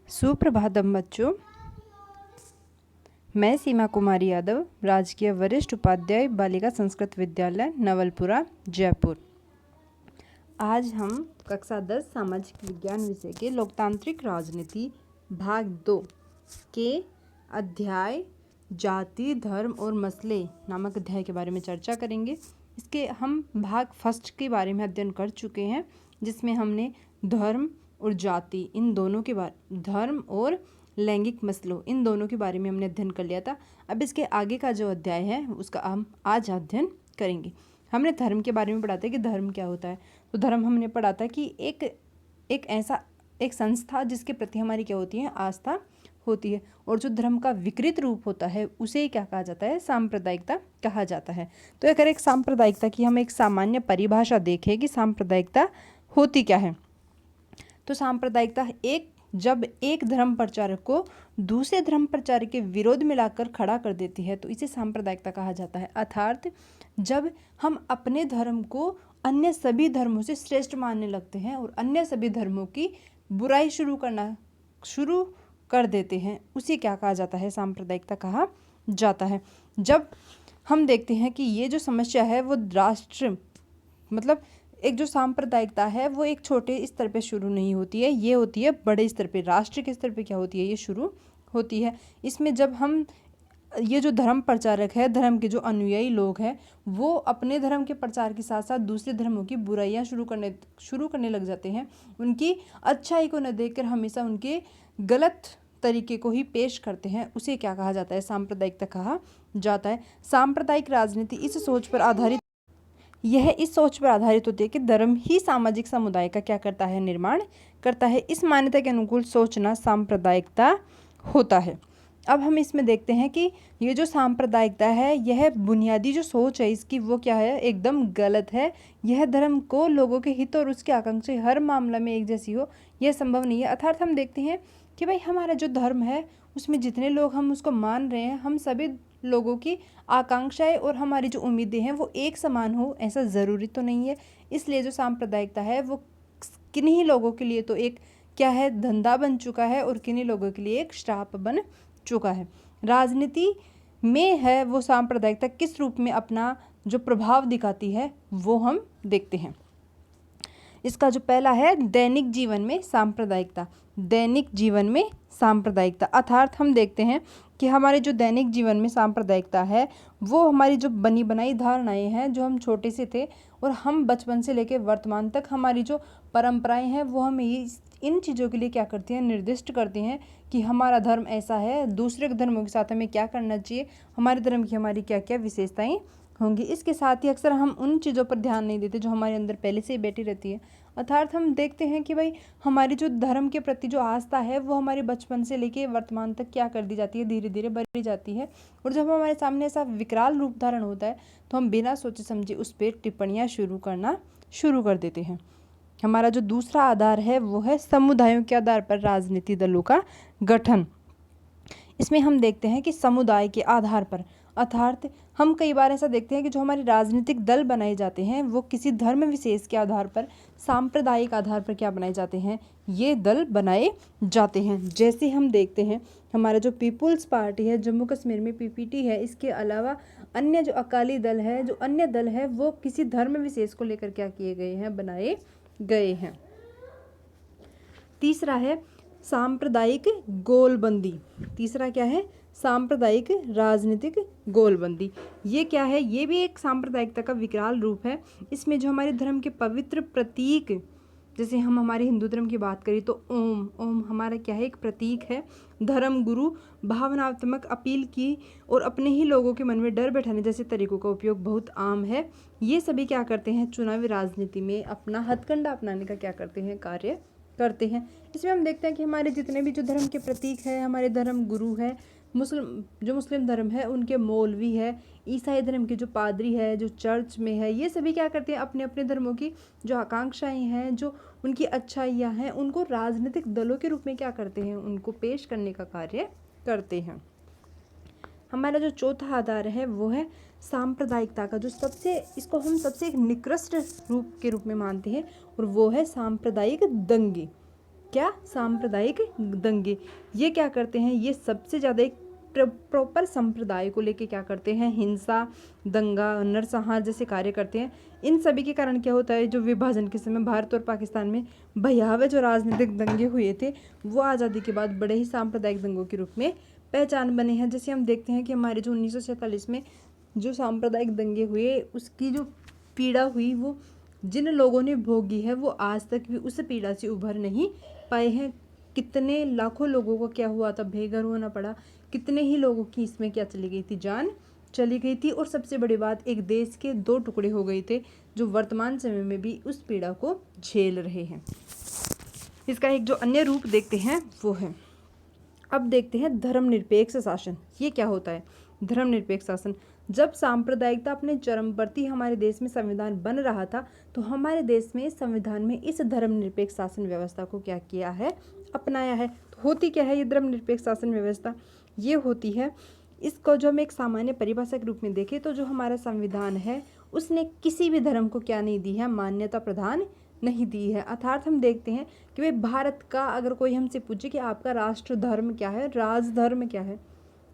सुप्रभातम बच्चों, मैं सीमा कुमारी यादव, राजकीय वरिष्ठ उपाध्याय बालिका संस्कृत विद्यालय नवलपुरा जयपुर। आज हम कक्षा 10 सामाजिक विज्ञान विषय के लोकतांत्रिक राजनीति भाग 2 के अध्याय जाति, धर्म और मसले नामक अध्याय के बारे में चर्चा करेंगे। इसके हम भाग फर्स्ट के बारे में अध्ययन कर चुके हैं, जिसमें हमने धर्म और जाति इन दोनों के बारे धर्म और लैंगिक मसलों इन दोनों के बारे में हमने अध्ययन कर लिया था। अब इसके आगे का जो अध्याय है उसका हम आज अध्ययन करेंगे। हमने धर्म के बारे में पढ़ा था कि धर्म क्या होता है। तो धर्म हमने पढ़ा था कि एक संस्था जिसके प्रति हमारी क्या होती है, आस्था होती है, और जो धर्म का विकृत रूप होता है उसे क्या कहा जाता है, सांप्रदायिकता कहा जाता है। तो अगर एक सांप्रदायिकता की हम एक सामान्य परिभाषा देखें कि सांप्रदायिकता होती क्या है, तो सांप्रदायिकता जब एक धर्म प्रचारक को दूसरे धर्म प्रचारक के विरोध में लाकर खड़ा कर देती है तो इसे सांप्रदायिकता कहा जाता है। अर्थात जब हम अपने धर्म को अन्य सभी धर्मों से श्रेष्ठ मानने लगते हैं और अन्य सभी धर्मों की बुराई शुरू कर देते हैं, उसे क्या कहा जाता है, सांप्रदायिकता कहा जाता है। जब हम देखते हैं कि ये जो समस्या है वो राष्ट्र एक जो सांप्रदायिकता है वो एक छोटे स्तर पे शुरू नहीं होती है, ये होती है बड़े स्तर पे, राष्ट्र के स्तर पे क्या होती है, ये शुरू होती है। इसमें जब हम ये जो धर्म प्रचारक है, धर्म के जो अनुयायी लोग हैं, वो अपने धर्म के प्रचार के साथ साथ दूसरे धर्मों की बुराइयां शुरू करने लग जाते हैं। उनकी अच्छाई को न देखकर हमेशा उनके गलत तरीके को ही पेश करते हैं, उसे क्या कहा जाता है, सांप्रदायिकता कहा जाता है। सांप्रदायिक राजनीति इस सोच पर आधारित होती है कि धर्म ही सामाजिक समुदाय का क्या करता है, निर्माण करता है। इस मान्यता के अनुकूल सोचना सांप्रदायिकता होता है। अब हम इसमें देखते हैं कि ये जो सांप्रदायिकता है, यह बुनियादी जो सोच है इसकी वो क्या है, एकदम गलत है। यह धर्म को लोगों के हित और उसकी आकांक्षा हर मामला में एक जैसी हो, यह संभव नहीं है। अर्थात हम देखते हैं कि भाई हमारा जो धर्म है उसमें जितने लोग हम उसको मान रहे हैं, हम सभी लोगों की आकांक्षाएं और हमारी जो उम्मीदें हैं वो एक समान हो, ऐसा ज़रूरी तो नहीं है। इसलिए जो सांप्रदायिकता है वो किन्हीं लोगों के लिए तो एक क्या है, धंधा बन चुका है और किन्हीं लोगों के लिए एक श्राप बन चुका है। राजनीति में है वो सांप्रदायिकता किस रूप में अपना जो प्रभाव दिखाती है वो हम देखते हैं। इसका जो पहला है, दैनिक जीवन में सांप्रदायिकता। दैनिक जीवन में सांप्रदायिकता अर्थात हम देखते हैं कि हमारे जो दैनिक जीवन में सांप्रदायिकता है वो हमारी जो बनी बनाई धारणाएं हैं, जो हम छोटे से थे और हम बचपन से लेकर वर्तमान तक हमारी जो परंपराएं हैं वो हमें इन चीज़ों के लिए क्या करती हैं, निर्दिष्ट करती हैं कि हमारा धर्म ऐसा है, दूसरे धर्मों के साथ हमें क्या करना चाहिए, हमारे धर्म की हमारी क्या क्या विशेषताएं होंगी। इसके साथ ही अक्सर हम उन चीज़ों पर ध्यान नहीं देते जो हमारे अंदर पहले से ही बैठी रहती है। अर्थात हम देखते हैं कि भाई हमारी जो धर्म के प्रति जो आस्था है वो हमारे बचपन से लेके वर्तमान तक क्या कर दी जाती है, धीरे धीरे बढ़ी जाती है। और जब हमारे सामने ऐसा विकराल रूप धारण होता है तो हम बिना सोचे समझे उस पर टिप्पणियाँ शुरू कर देते हैं। हमारा जो दूसरा आधार है वो है समुदायों के आधार पर राजनीतिक दलों का गठन। इसमें हम देखते हैं कि समुदाय के आधार पर, अर्थात हम कई बार ऐसा देखते हैं कि जो हमारे राजनीतिक दल बनाए जाते हैं वो किसी धर्म विशेष के आधार पर, सांप्रदायिक आधार पर क्या बनाए जाते हैं, ये दल बनाए जाते हैं। जैसे हम देखते हैं हमारा जो पीपुल्स पार्टी है जम्मू कश्मीर में, पीपीटी है, इसके अलावा अन्य जो अकाली दल है, जो अन्य दल है वो किसी धर्म विशेष को लेकर क्या किए गए हैं, बनाए गए हैं। तीसरा है सांप्रदायिक गोलबंदी। तीसरा क्या है, सांप्रदायिक राजनीतिक गोलबंदी। ये क्या है, ये भी एक सांप्रदायिकता का विकराल रूप है। इसमें जो हमारे धर्म के पवित्र प्रतीक, जैसे हम हमारे हिंदू धर्म की बात करें तो ओम हमारा क्या है, एक प्रतीक है। धर्म गुरु भावनात्मक अपील की और अपने ही लोगों के मन में डर बैठाने जैसे तरीकों का उपयोग बहुत आम है। ये सभी क्या करते हैं, चुनावी राजनीति में अपना हथकंडा अपनाने का क्या करते हैं, कार्य करते हैं। इसमें हम देखते हैं कि हमारे जितने भी जो धर्म के प्रतीक है, हमारे धर्म गुरु है, मुस्लिम धर्म है उनके मौलवी है, ईसाई धर्म के जो पादरी है, जो चर्च में है, ये सभी क्या करते हैं, अपने अपने धर्मों की जो आकांक्षाएं हैं, जो उनकी अच्छाइयाँ हैं, उनको राजनीतिक दलों के रूप में क्या करते हैं, उनको पेश करने का कार्य करते हैं। हमारा जो चौथा आधार है वो है सांप्रदायिकता का, जो इसको हम सबसे एक निकृष्ट रूप के रूप में मानते हैं, और वो है सांप्रदायिक दंगे। क्या? सांप्रदायिक दंगे। ये क्या करते हैं? ये सबसे ज़्यादा एक प्रॉपर संप्रदाय को लेके क्या करते हैं? हिंसा, दंगा, नरसंहार जैसे कार्य करते हैं। इन सभी के कारण क्या होता है? जो विभाजन के समय भारत और पाकिस्तान में भयावह जो राजनीतिक दंगे हुए थे, वो आज़ादी के बाद बड़े ही सांप्रदायिक दंगों के रूप में पहचान बने हैं। जैसे हम देखते हैं कि हमारे जो 1947 में जो सांप्रदायिक दंगे हुए, उसकी जो पीड़ा हुई वो जिन लोगों ने भोगी है, वो आज तक भी उस पीड़ा से उभर नहीं पाए हैं। कितने लाखों लोगों को क्या हुआ था? बेघर होना पड़ा। कितने ही लोगों की इसमें क्या चली गई थी? जान चली गई थी। और सबसे बड़ी बात, एक देश के 2 टुकड़े हो गए थे, जो वर्तमान समय में भी उस पीड़ा को झेल रहे हैं। इसका एक जो अन्य रूप देखते हैं वो है, अब देखते हैं धर्मनिरपेक्ष शासन। ये क्या होता है? धर्मनिरपेक्ष शासन। जब सांप्रदायिकता अपने चरम पर थी, हमारे देश में संविधान बन रहा था, तो हमारे देश में संविधान में इस धर्मनिरपेक्ष शासन व्यवस्था को क्या किया है? अपनाया है। तो होती क्या है ये धर्मनिरपेक्ष शासन व्यवस्था? ये होती है, इसको जो हम एक सामान्य परिभाषा के रूप में देखें तो जो हमारा संविधान है उसने किसी भी धर्म को क्या नहीं दी है? मान्यता प्रदान नहीं दी है। अर्थात हम देखते हैं कि भाई भारत का अगर कोई हमसे पूछे कि आपका राष्ट्र धर्म क्या है, राजधर्म क्या है,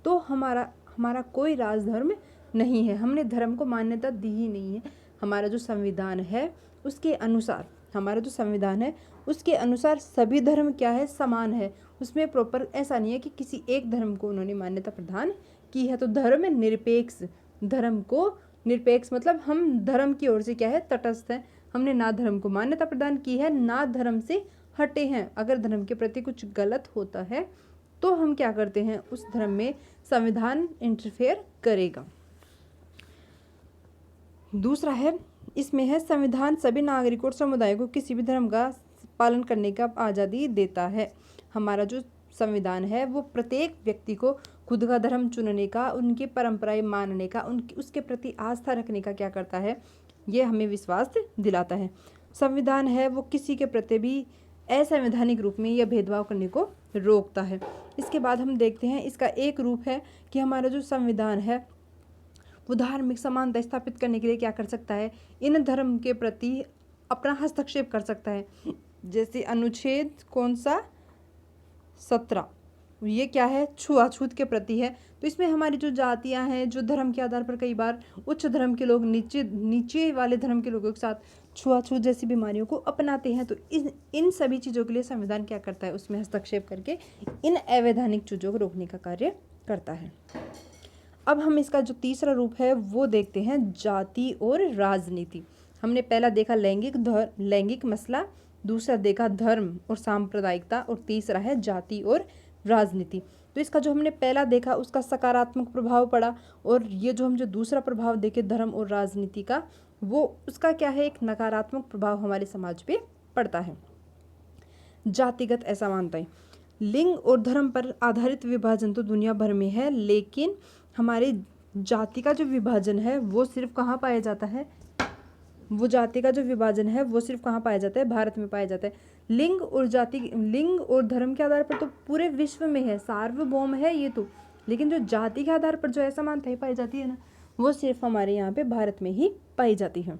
तो हमारा कोई राजधर्म नहीं है। हमने धर्म को मान्यता दी ही नहीं है। हमारा जो संविधान है उसके अनुसार, हमारा जो संविधान है उसके अनुसार सभी धर्म क्या है? समान है। उसमें प्रॉपर ऐसा नहीं है कि किसी एक धर्म को उन्होंने मान्यता प्रदान की है। तो धर्म निरपेक्ष, धर्म को निरपेक्ष मतलब हम धर्म की ओर से क्या है? तटस्थ है। हमने ना धर्म को मान्यता प्रदान की है, ना धर्म से हटे हैं। अगर धर्म के प्रति कुछ गलत होता है तो हम क्या करते हैं? उस धर्म में संविधान इंटरफेयर करेगा। दूसरा है, इसमें है संविधान सभी नागरिकों और समुदायों को किसी भी धर्म का पालन करने का आज़ादी देता है। हमारा जो संविधान है वो प्रत्येक व्यक्ति को खुद का धर्म चुनने का, उनकी परंपराएं मानने का, उसके प्रति आस्था रखने का क्या करता है? ये हमें विश्वास दिलाता है। संविधान है वो किसी के प्रति भी असंवैधानिक रूप में यह भेदभाव करने को रोकता है। इसके बाद हम देखते हैं इसका एक रूप है कि हमारा जो संविधान है वो धार्मिक समानता स्थापित करने के लिए क्या कर सकता है? इन धर्म के प्रति अपना हस्तक्षेप कर सकता है। जैसे अनुच्छेद कौन सा? 17, ये क्या है? छुआछूत के प्रति है। तो इसमें हमारी जो जातियां हैं, जो धर्म के आधार पर कई बार उच्च धर्म के लोग नीचे वाले धर्म के लोगों के साथ छुआछूत जैसी बीमारियों को अपनाते हैं, तो इन सभी चीज़ों के लिए संविधान क्या करता है? उसमें हस्तक्षेप करके इन अवैधानिक चीज़ों को रोकने का कार्य करता है। अब हम इसका जो तीसरा रूप है वो देखते हैं, जाति और राजनीति। हमने पहला देखा लैंगिक मसला, दूसरा देखा धर्म और सांप्रदायिकता, और तीसरा है जाति और राजनीति। तो इसका जो हमने पहला देखा उसका सकारात्मक प्रभाव पड़ा, और ये जो हम दूसरा प्रभाव देखे धर्म और राजनीति का, वो उसका क्या है? एक नकारात्मक प्रभाव हमारे समाज पे पड़ता है। जातिगत असमानताएं, लिंग और धर्म पर आधारित विभाजन तो दुनिया भर में है, लेकिन हमारे जाति का जो विभाजन है वो सिर्फ कहाँ पाया जाता है? वो जाति का जो विभाजन है वो सिर्फ कहाँ पाया जाता है? भारत में पाया जाता है। लिंग और धर्म के आधार पर तो पूरे विश्व में है, सार्वभौम है ये तो, लेकिन जो जाति के आधार पर जो असमानताएं पाई जाती है ना, वो सिर्फ हमारे यहाँ पे भारत में ही पाई जाती है।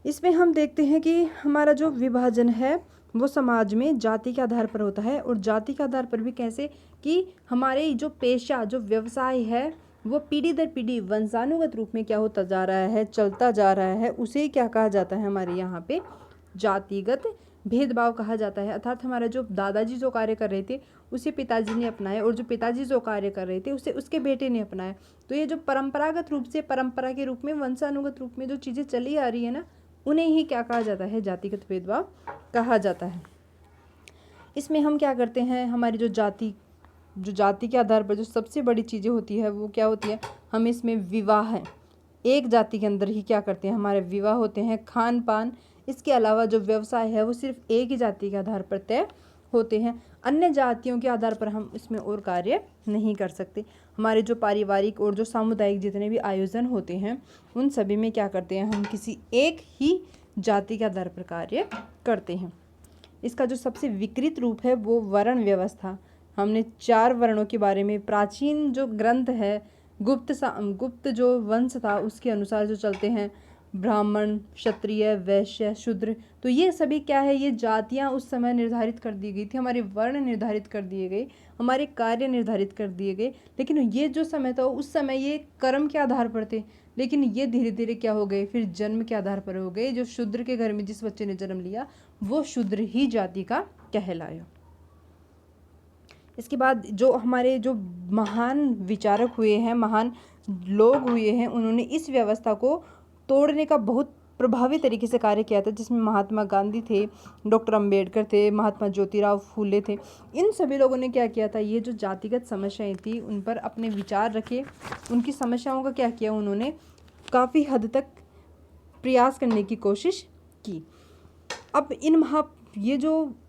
इसमें हम देखते हैं कि हमारा जो विभाजन है वो समाज में जाति के आधार पर होता है, और जाति के आधार पर भी कैसे? कि हमारे जो पेशा, जो व्यवसाय है, वो पीढ़ी दर पीढ़ी वंशानुगत रूप में क्या होता जा रहा है? चलता जा रहा है। उसे क्या कहा जाता है? हमारे यहाँ पे जातिगत भेदभाव कहा जाता है। अर्थात हमारा जो दादाजी जो कार्य कर रहे थे उसे पिताजी ने अपनाया, और जो पिताजी जो कार्य कर रहे थे उसे उसके बेटे ने अपनाया। तो ये जो परंपरागत रूप से, परंपरा के रूप में, वंशानुगत रूप में जो चीज़ें चली आ रही है ना, उन्हें ही क्या कहा जाता है? जातिगत भेदभाव कहा जाता है। इसमें हम क्या करते हैं? हमारी जो जाति के आधार पर जो सबसे बड़ी चीज़ें होती है वो क्या होती है? हम इसमें विवाह है, एक जाति के अंदर ही क्या करते हैं? हमारे विवाह होते हैं। खान पान, इसके अलावा जो व्यवसाय है वो सिर्फ एक ही जाति के आधार पर तय होते हैं। अन्य जातियों के आधार पर हम इसमें और कार्य नहीं कर सकते। हमारे जो पारिवारिक और जो सामुदायिक जितने भी आयोजन होते हैं उन सभी में क्या करते हैं? हम किसी एक ही जाति के आधार पर कार्य करते हैं। इसका जो सबसे विकृत रूप है वो वर्ण हमने 4 वर्णों के बारे में, प्राचीन जो ग्रंथ है, गुप्त जो वंश था उसके अनुसार जो चलते हैं, ब्राह्मण, क्षत्रिय, वैश्य, शूद्र। तो ये सभी क्या है, ये जातियाँ उस समय निर्धारित कर दी गई थी, हमारे वर्ण निर्धारित कर दिए गए, हमारे कार्य निर्धारित कर दिए गए। लेकिन ये जो समय था उस समय ये कर्म के आधार पर थे, लेकिन ये धीरे धीरे क्या हो गए, फिर जन्म के आधार पर हो गए। जो शूद्र के घर में जिस बच्चे ने जन्म लिया वो शूद्र ही जाति का कहलाया। इसके बाद जो हमारे जो महान विचारक हुए हैं, महान लोग हुए हैं, उन्होंने इस व्यवस्था को तोड़ने का बहुत प्रभावी तरीके से कार्य किया था, जिसमें महात्मा गांधी थे, डॉक्टर अंबेडकर थे, महात्मा ज्योतिराव फूले थे। इन सभी लोगों ने क्या किया था, ये जो जातिगत समस्याएं थी उन पर अपने विचार रखे, उनकी समस्याओं का क्या किया, उन्होंने काफ़ी हद तक प्रयास करने की कोशिश की। अब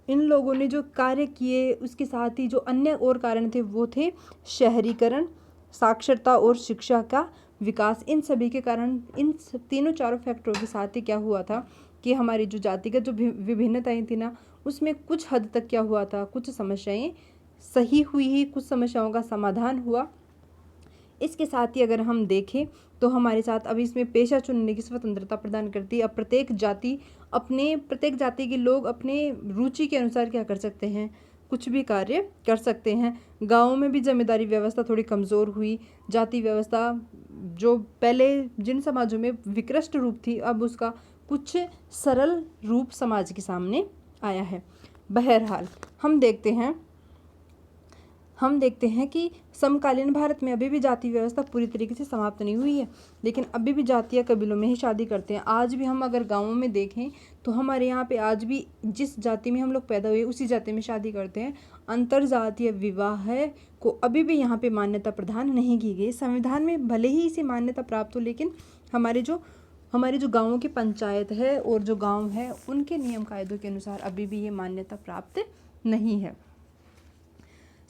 इन लोगों ने जो कार्य किए, उसके साथ ही जो अन्य और कारण थे वो थे शहरीकरण, साक्षरता और शिक्षा का विकास। इन सभी के कारण, इन तीनों चारों फैक्टरों के साथ ही क्या हुआ था कि हमारी जो जातिगत जो विभिन्नताएं थी ना, उसमें कुछ हद तक क्या हुआ था, कुछ समस्याएं सही हुई ही, कुछ समस्याओं का समाधान हुआ। इसके साथ ही अगर हम देखें तो हमारे साथ अब इसमें पेशा चुनने की स्वतंत्रता प्रदान करती है। अब प्रत्येक जाति के लोग अपने रुचि के अनुसार क्या कर सकते हैं, कुछ भी कार्य कर सकते हैं। गाँव में भी जमींदारी व्यवस्था थोड़ी कमज़ोर हुई। जाति व्यवस्था जो पहले जिन समाजों में विकृष्ट रूप थी, अब उसका कुछ सरल रूप समाज के सामने आया है। बहरहाल हम देखते हैं कि समकालीन भारत में अभी भी जाति व्यवस्था पूरी तरीके से समाप्त नहीं हुई है, लेकिन अभी भी जातीय कबीलों में ही शादी करते हैं। आज भी हम अगर गाँवों में देखें तो हमारे यहाँ पे आज भी जिस जाति में हम लोग पैदा हुए उसी जाति में शादी करते हैं। अंतर जातीय विवाह को अभी भी यहाँ पे मान्यता प्रदान नहीं की गई। संविधान में भले ही इसे मान्यता प्राप्त हो, लेकिन हमारे जो गाँवों की पंचायत है और जो गाँव है उनके नियम कायदों के अनुसार अभी भी ये मान्यता प्राप्त नहीं है।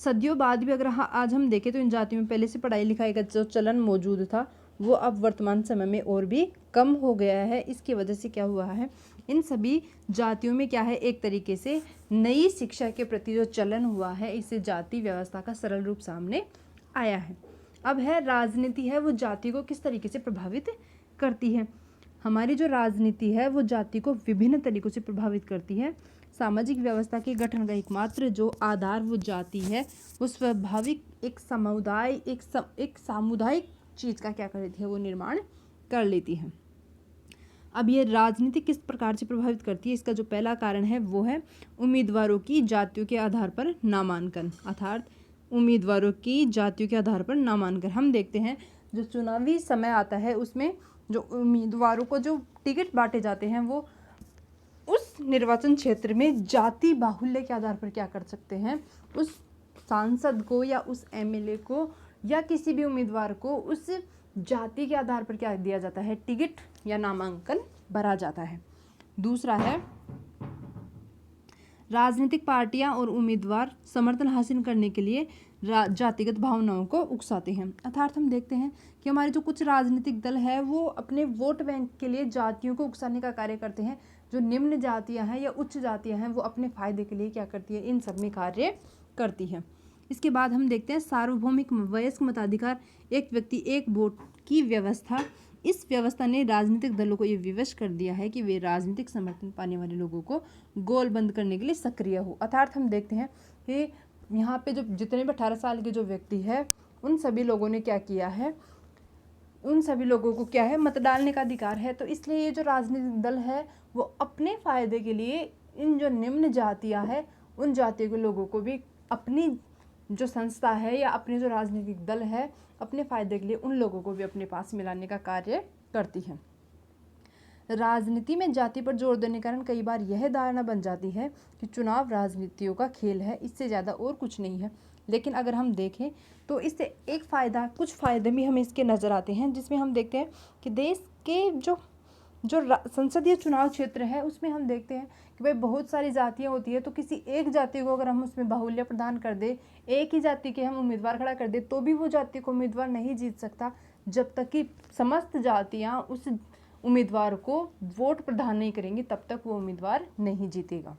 सदियों बाद भी अगर आज हम देखें तो इन जातियों में पहले से पढ़ाई लिखाई का जो चलन मौजूद था वो अब वर्तमान समय में और भी कम हो गया है। इसकी वजह से क्या हुआ है, इन सभी जातियों में क्या है, एक तरीके से नई शिक्षा के प्रति जो चलन हुआ है, इससे जाति व्यवस्था का सरल रूप सामने आया है। अब है राजनीति है, वो जाति को किस तरीके से प्रभावित करती है। हमारी जो राजनीति है वो जाति को विभिन्न तरीकों से प्रभावित करती है। सामाजिक व्यवस्था के गठन का एकमात्र जो आधार वो जाति है, वो स्वाभाविक एक सामुदायिक चीज़ का क्या करती है, वो निर्माण कर लेती है। अब ये राजनीति किस प्रकार से प्रभावित करती है, इसका जो पहला कारण है वो है उम्मीदवारों की जातियों के आधार पर नामांकन, अर्थात उम्मीदवारों की जातियों के आधार पर नामांकन। हम देखते हैं जो चुनावी समय आता है उसमें जो उम्मीदवारों को जो टिकट बांटे जाते हैं वो उस निर्वाचन क्षेत्र में जाति बाहुल्य के आधार पर क्या कर सकते हैं, उस सांसद को या उस एमएलए को या किसी भी उम्मीदवार को उस जाति के आधार पर क्या दिया जाता है, टिकट या नामांकन भरा जाता है। दूसरा है राजनीतिक पार्टियां और उम्मीदवार समर्थन हासिल करने के लिए जातिगत भावनाओं को उकसाते हैं। अर्थात हम देखते हैं कि हमारे जो कुछ राजनीतिक दल है वो अपने वोट बैंक के लिए जातियों को उकसाने का कार्य करते हैं। जो निम्न जातियां हैं या उच्च जातियां हैं वो अपने फायदे के लिए क्या करती है, इन सब में कार्य करती है। इसके बाद हम देखते हैं सार्वभौमिक वयस्क मताधिकार, एक व्यक्ति एक वोट की व्यवस्था। इस व्यवस्था ने राजनीतिक दलों को ये विवश कर दिया है कि वे राजनीतिक समर्थन पाने वाले लोगों को गोलबंद करने के लिए सक्रिय हो। अर्थात हम देखते हैं कि यहाँ पे जो जितने भी 18 साल के जो व्यक्ति है उन सभी लोगों ने क्या किया है, उन सभी लोगों को क्या है, मत डालने का अधिकार है। तो इसलिए ये जो राजनीतिक दल है वो अपने फायदे के लिए इन जो निम्न जातियाँ हैं उन जातियों के लोगों को भी अपनी जो संस्था है या अपने जो राजनीतिक दल है अपने फायदे के लिए उन लोगों को भी अपने पास मिलाने का कार्य करती है। राजनीति में जाति पर जोर देने के कारण कई बार यह धारणा बन जाती है कि चुनाव राजनीतियों का खेल है, इससे ज़्यादा और कुछ नहीं है। लेकिन अगर हम देखें तो इससे एक फ़ायदा, कुछ फ़ायदे भी हमें इसके नज़र आते हैं, जिसमें हम देखते हैं कि देश के जो संसदीय चुनाव क्षेत्र है उसमें हम देखते हैं कि भाई बहुत सारी जातियाँ होती है, तो किसी एक जाति को अगर हम उसमें बाहुल्य प्रदान कर दे, एक ही जाति के हम उम्मीदवार खड़ा कर दे, तो भी वो जाति को उम्मीदवार नहीं जीत सकता जब तक कि समस्त जातियाँ उस उम्मीदवार को वोट प्रदान नहीं करेंगी, तब तक वो उम्मीदवार नहीं जीतेगा।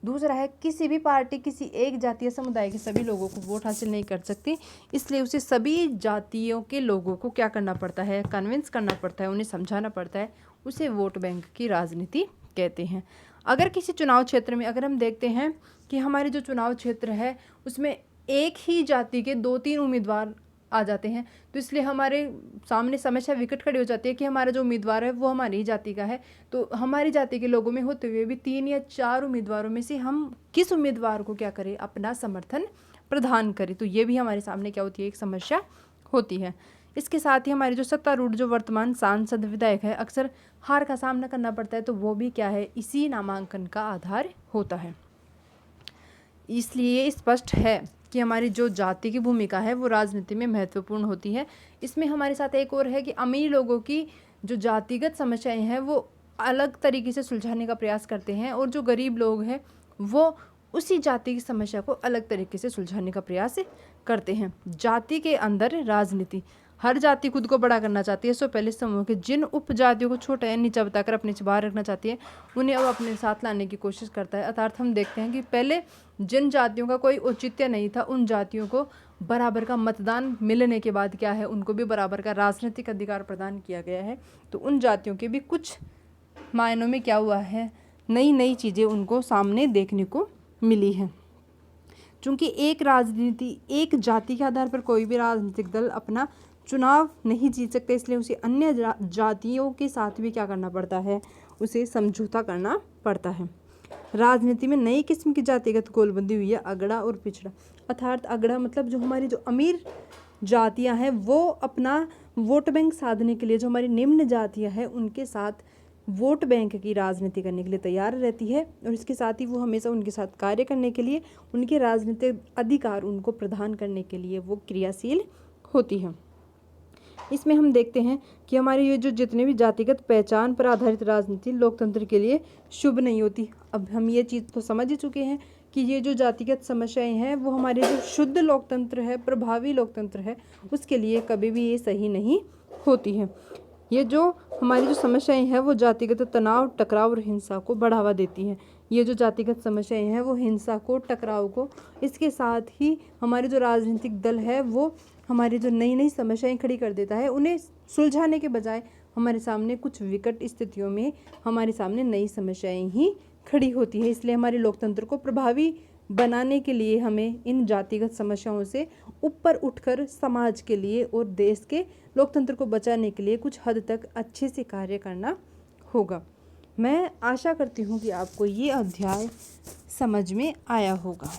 दूसरा है किसी भी पार्टी किसी एक जातीय समुदाय के सभी लोगों को वोट हासिल नहीं कर सकती, इसलिए उसे सभी जातियों के लोगों को क्या करना पड़ता है, कन्विंस करना पड़ता है, उन्हें समझाना पड़ता है। उसे वोट बैंक की राजनीति कहते हैं। अगर किसी चुनाव क्षेत्र में अगर हम देखते हैं कि हमारे जो चुनाव क्षेत्र है उसमें एक ही जाति के 2-3 उम्मीदवार आ जाते हैं, तो इसलिए हमारे सामने समस्या विकट खड़ी हो जाती है कि हमारा जो उम्मीदवार है वो हमारी ही जाति का है, तो हमारी जाति के लोगों में होते हुए भी 3 या 4 उम्मीदवारों में से हम किस उम्मीदवार को क्या करें, अपना समर्थन प्रदान करें। तो ये भी हमारे सामने क्या होती है, एक समस्या होती है। इसके साथ ही हमारे जो सत्तारूढ़ जो वर्तमान सांसद विधायक है अक्सर हार का सामना करना पड़ता है, तो वो भी क्या है, इसी नामांकन का आधार होता है। इसलिए स्पष्ट है कि हमारी जो जाति की भूमिका है वो राजनीति में महत्वपूर्ण होती है। इसमें हमारे साथ एक और है कि अमीर लोगों की जो जातिगत समस्याएं हैं वो अलग तरीके से सुलझाने का प्रयास करते हैं, और जो गरीब लोग हैं वो उसी जाति की समस्या को अलग तरीके से सुलझाने का प्रयास करते हैं। जाति के अंदर राजनीति, हर जाति खुद को बड़ा करना चाहती है, सो पहले समूह के जिन उपजातियों को छोटा या नीचा बताकर अपने से बाहर रखना चाहती है उन्हें अब अपने साथ लाने की कोशिश करता है। अर्थात हम देखते हैं कि पहले जिन जातियों का कोई औचित्य नहीं था उन जातियों को बराबर का मतदान मिलने के बाद क्या है, उनको भी बराबर का राजनीतिक अधिकार प्रदान किया गया है। तो उन जातियों के भी कुछ मायनों में क्या हुआ है, नई नई चीज़ें उनको सामने देखने को मिली है। चूँकि एक राजनीति एक जाति के आधार पर कोई भी राजनीतिक दल अपना चुनाव नहीं जीत सकते, इसलिए उसे अन्य जातियों के साथ भी क्या करना पड़ता है, उसे समझौता करना पड़ता है। राजनीति में नई किस्म की जातिगत गोलबंदी हुई है, अगड़ा और पिछड़ा। अर्थात अगड़ा मतलब जो हमारी जो अमीर जातियां हैं वो अपना वोट बैंक साधने के लिए जो हमारी निम्न जातियां हैं उनके साथ वोट बैंक की राजनीति करने के लिए तैयार रहती है, और इसके साथ ही वो हमेशा उनके साथ कार्य करने के लिए, उनके राजनीतिक अधिकार उनको प्रदान करने के लिए वो क्रियाशील होती है। इसमें हम देखते हैं कि हमारी ये जो जितने भी जातिगत पहचान पर आधारित राजनीति लोकतंत्र के लिए शुभ नहीं होती। अब हम ये चीज़ तो समझ ही चुके हैं कि ये जो जातिगत समस्याएं हैं वो हमारे जो शुद्ध लोकतंत्र है, प्रभावी लोकतंत्र है, उसके लिए कभी भी ये सही नहीं होती है। ये जो हमारी जो समस्याएं हैं वो जातिगत तनाव, टकराव और हिंसा को बढ़ावा देती हैं। ये जो जातिगत समस्याएं हैं वो हिंसा को, टकराव को, इसके साथ ही हमारे जो राजनीतिक दल है वो हमारी जो नई नई समस्याएं खड़ी कर देता है, उन्हें सुलझाने के बजाय हमारे सामने कुछ विकट स्थितियों में हमारे सामने नई समस्याएं ही खड़ी होती है। इसलिए हमारे लोकतंत्र को प्रभावी बनाने के लिए हमें इन जातिगत समस्याओं से ऊपर उठकर समाज के लिए और देश के लोकतंत्र को बचाने के लिए कुछ हद तक अच्छे से कार्य करना होगा। मैं आशा करती हूँ कि आपको ये अध्याय समझ में आया होगा।